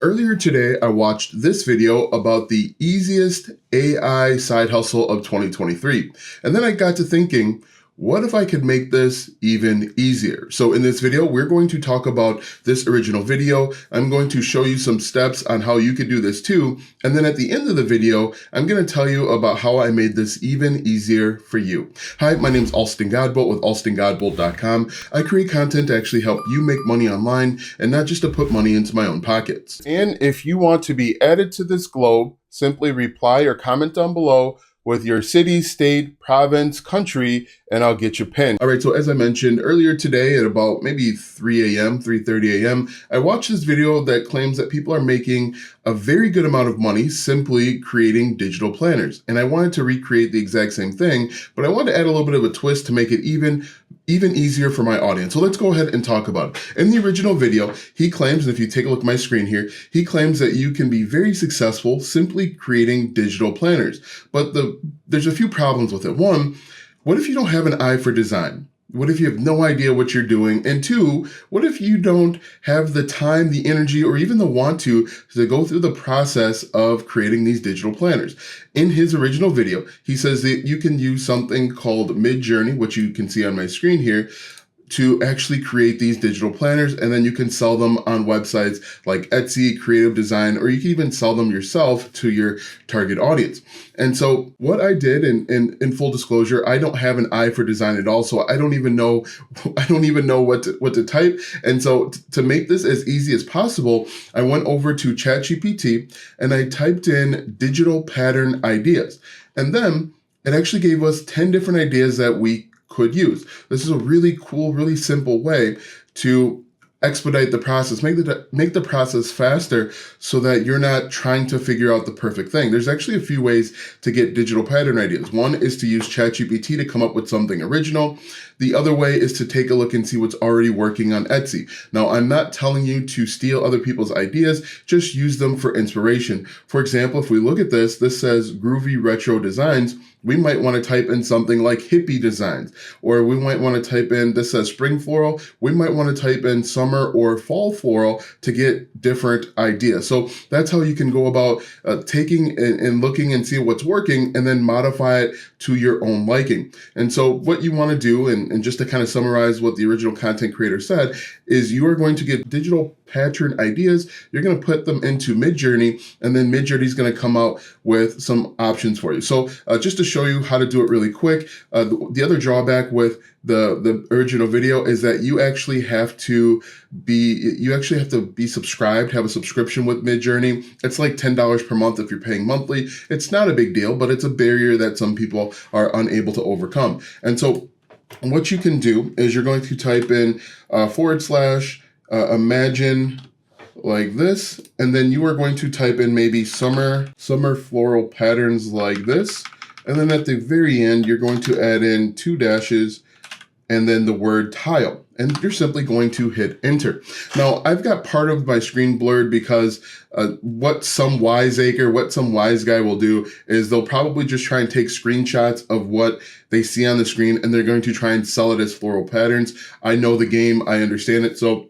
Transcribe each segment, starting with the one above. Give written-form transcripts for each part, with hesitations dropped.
Earlier today, I watched this video about the easiest AI side hustle of 2023. And then I got to thinking, what if I could make this even easier? So in this video, we're going to talk about this original video. I'm going to show you some steps on how you could do this too. And then at the end of the video, I'm going to tell you about how I made this even easier for you. Hi, my name is Alston Godbolt with alstongodbolt.com. I create content to actually help you make money online and not just to put money into my own pockets. And if you want to be added to this globe, simply reply or comment down below with your city, state, province, country, and I'll get you pinned. All right, so as I mentioned earlier today at about maybe 3 a.m., 3:30 a.m., I watched this video that claims that people are making a very good amount of money simply creating digital planners. And I wanted to recreate the exact same thing, but I wanted to add a little bit of a twist to make it even easier for my audience. So let's go ahead and talk about it. In the original video, he claims, and if you take a look at my screen here, he claims that you can be very successful simply creating digital planners. But there's a few problems with it. One, what if you don't have an eye for design? What if you have no idea what you're doing? And two, what if you don't have the time, the energy, or even the want to go through the process of creating these digital planners? In his original video, he says that you can use something called Midjourney, which you can see on my screen here, to actually create these digital planners, and then you can sell them on websites like Etsy, Creative Design, or you can even sell them yourself to your target audience. And so what I did, in full disclosure, I don't have an eye for design at all, so I don't even know what to type. And so to make this as easy as possible, I went over to ChatGPT and I typed in digital pattern ideas, and then it actually gave us 10 different ideas that we could use. This is a really cool, really simple way to expedite the process, make the process faster so that you're not trying to figure out the perfect thing. There's actually a few ways to get digital pattern ideas. One is to use ChatGPT to come up with something original. The other way is to take a look and see what's already working on Etsy. Now, I'm not telling you to steal other people's ideas, just use them for inspiration. For example, if we look at this says groovy retro designs. We might want to type in something like hippie designs, or we might want to type in, this says spring floral. We might want to type in summer or fall floral to get different ideas. So that's how you can go about taking and looking and see what's working and then modify it to your own liking. And so what you want to do, and just to kind of summarize what the original content creator said, is you are going to get digital pattern ideas. You're going to put them into Midjourney, and then Midjourney is going to come out with some options for you. So just to show you how to do it really quick, the other drawback with the original video is that you actually have to be subscribed, have a subscription with Midjourney. It's like $10 per month if you're paying monthly. It's not a big deal, but it's a barrier that some people are unable to overcome. And so what you can do is you're going to type in /imagine like this, and then you are going to type in maybe summer floral patterns like this, and then at the very end you're going to add in 2 dashes and then the word tile, and you're simply going to hit enter. Now, I've got part of my screen blurred because what some wise guy will do is they'll probably just try and take screenshots of what they see on the screen, and they're going to try and sell it as floral patterns. I know the game, I understand it, so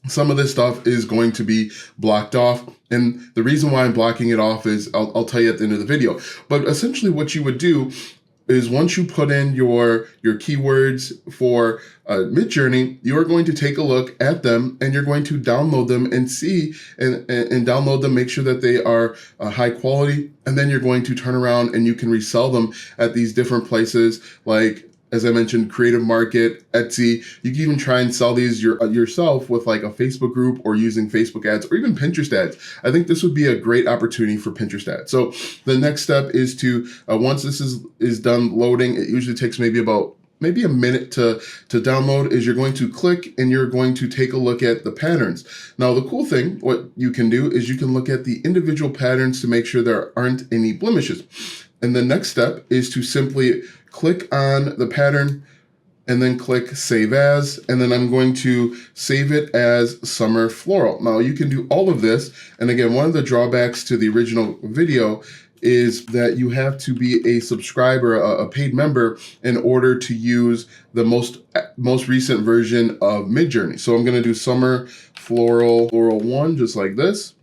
some of this stuff is going to be blocked off. And the reason why I'm blocking it off is I'll tell you at the end of the video. But essentially what you would do is once you put in your keywords for Midjourney, you are going to take a look at them and you're going to download them and see and download them, make sure that they are high quality, and then you're going to turn around and you can resell them at these different places like, as I mentioned, Creative Market, Etsy. You can even try and sell these yourself with like a Facebook group or using Facebook ads or even Pinterest ads. I think this would be a great opportunity for Pinterest ads. So the next step is to, once this is done loading, it usually takes maybe a minute to download, is you're going to click and you're going to take a look at the patterns. Now, the cool thing, what you can do is you can look at the individual patterns to make sure there aren't any blemishes. And the next step is to simply click on the pattern and then click Save As, and then I'm going to save it as Summer Floral. Now, you can do all of this, and again, one of the drawbacks to the original video is that you have to be a subscriber, a paid member, in order to use the most recent version of Midjourney. So I'm going to do Summer Floral 1, just like this.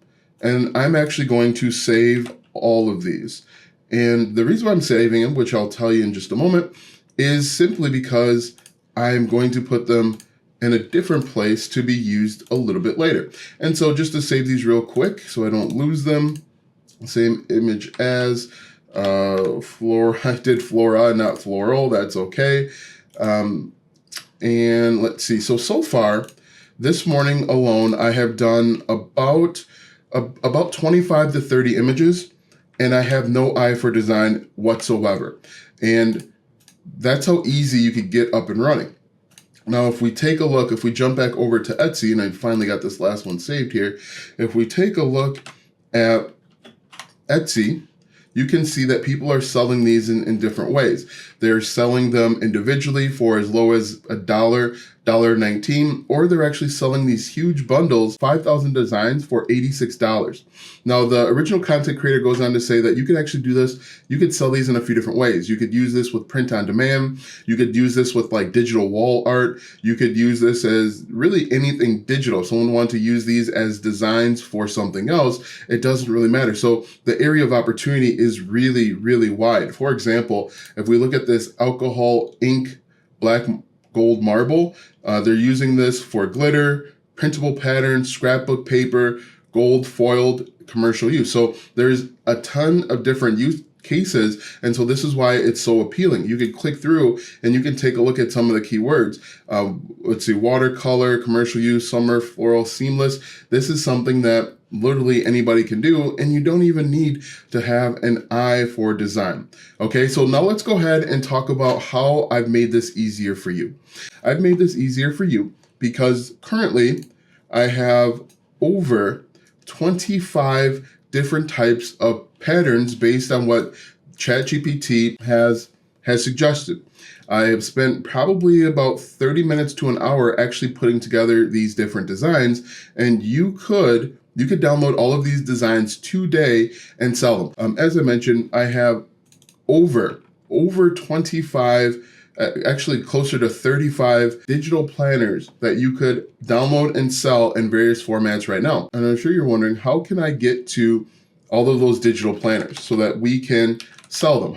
And I'm actually going to save all of these. And the reason why I'm saving them, which I'll tell you in just a moment, is simply because I'm going to put them in a different place to be used a little bit later. And so just to save these real quick so I don't lose them, same image as I did flora, not floral, that's okay. And let's see, so far, this morning alone, I have done about 25 to 30 images, and I have no eye for design whatsoever. And that's how easy you could get up and running. Now, if we take a look, if we jump back over to Etsy, and I finally got this last one saved here, if we take a look at Etsy, you can see that people are selling these in different ways. They're selling them individually for as low as $1, $1.19, or they're actually selling these huge bundles, 5,000 designs for $86. Now, the original content creator goes on to say that you could actually do this. You could sell these in a few different ways. You could use this with print on demand. You could use this with like digital wall art. You could use this as really anything digital. If someone wants to use these as designs for something else, it doesn't really matter. So the area of opportunity is really, really wide. For example, if we look at this alcohol ink black gold marble, they're using this for glitter, printable patterns, scrapbook paper, gold foiled commercial use. So there's a ton of different use cases, and so this is why it's so appealing. You can click through and you can take a look at some of the keywords. Let's see, watercolor, commercial use, summer, floral, seamless. This is something that literally anybody can do, and you don't even need to have an eye for design. Okay, so now let's go ahead and talk about how I've made this easier for you. I've made this easier for you because currently I have over 25 different types of patterns based on what ChatGPT has suggested. I have spent probably about 30 minutes to an hour actually putting together these different designs, and you could download all of these designs today and sell them. As I mentioned, I have over 25, actually closer to 35 digital planners that you could download and sell in various formats right now. And I'm sure you're wondering, how can I get to all of those digital planners so that we can sell them?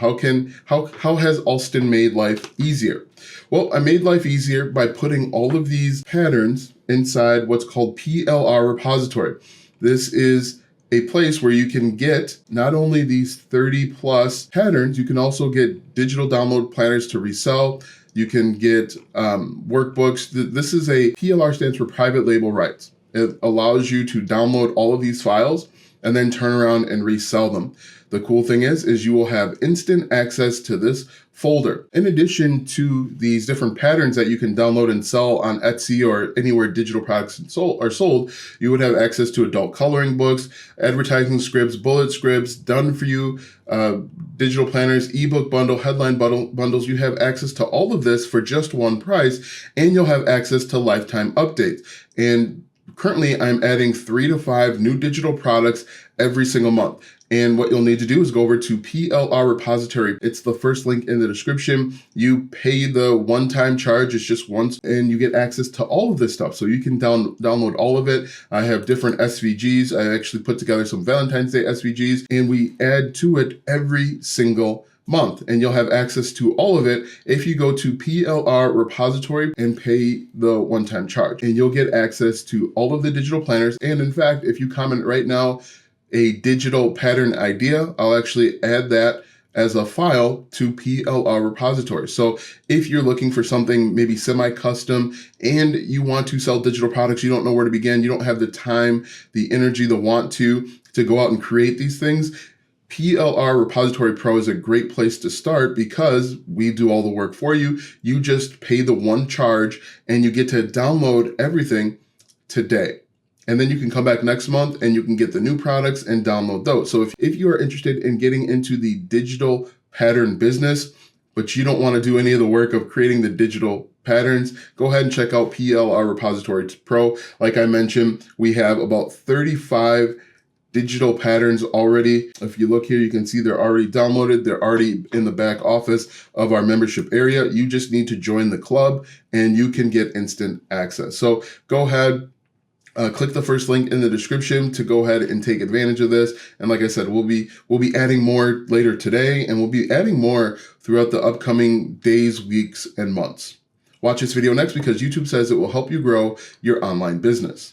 How has Alston made life easier? Well, I made life easier by putting all of these patterns inside what's called PLR repository. This is a place where you can get not only these 30 plus patterns, you can also get digital download planners to resell. You can get workbooks. This is a PLR stands for private label rights. It allows you to download all of these files and then turn around and resell them. The cool thing is you will have instant access to this folder. In addition to these different patterns that you can download and sell on Etsy or anywhere digital products are sold, you would have access to adult coloring books, advertising scripts, bullet scripts, done for you, digital planners, ebook bundle, headline bundles. You have access to all of this for just one price, and you'll have access to lifetime updates. And currently, I'm adding 3 to 5 new digital products every single month. And what you'll need to do is go over to PLR repository. It's the first link in the description. You pay the one-time charge, it's just once, and you get access to all of this stuff. So you can download all of it. I have different SVGs. I actually put together some Valentine's Day SVGs, and we add to it every single month, and you'll have access to all of it if you go to PLR repository and pay the one-time charge, and you'll get access to all of the digital planners. And in fact, if you comment right now a digital pattern idea, I'll actually add that as a file to PLR repository. So if you're looking for something maybe semi-custom and you want to sell digital products, you don't know where to begin, you don't have the time, the energy, the want to go out and create these things, PLR Repository Pro is a great place to start because we do all the work for you. You just pay the one charge and you get to download everything today. And then you can come back next month and you can get the new products and download those. So if you are interested in getting into the digital pattern business, but you don't want to do any of the work of creating the digital patterns, go ahead and check out PLR Repository Pro. Like I mentioned, we have about 35 digital patterns already. If you look here, you can see they're already downloaded. They're already in the back office of our membership area. You just need to join the club and you can get instant access. So go ahead, Click the first link in the description to go ahead and take advantage of this. And like I said, we'll be adding more later today, and we'll be adding more throughout the upcoming days, weeks, and months. Watch this video next because YouTube says it will help you grow your online business.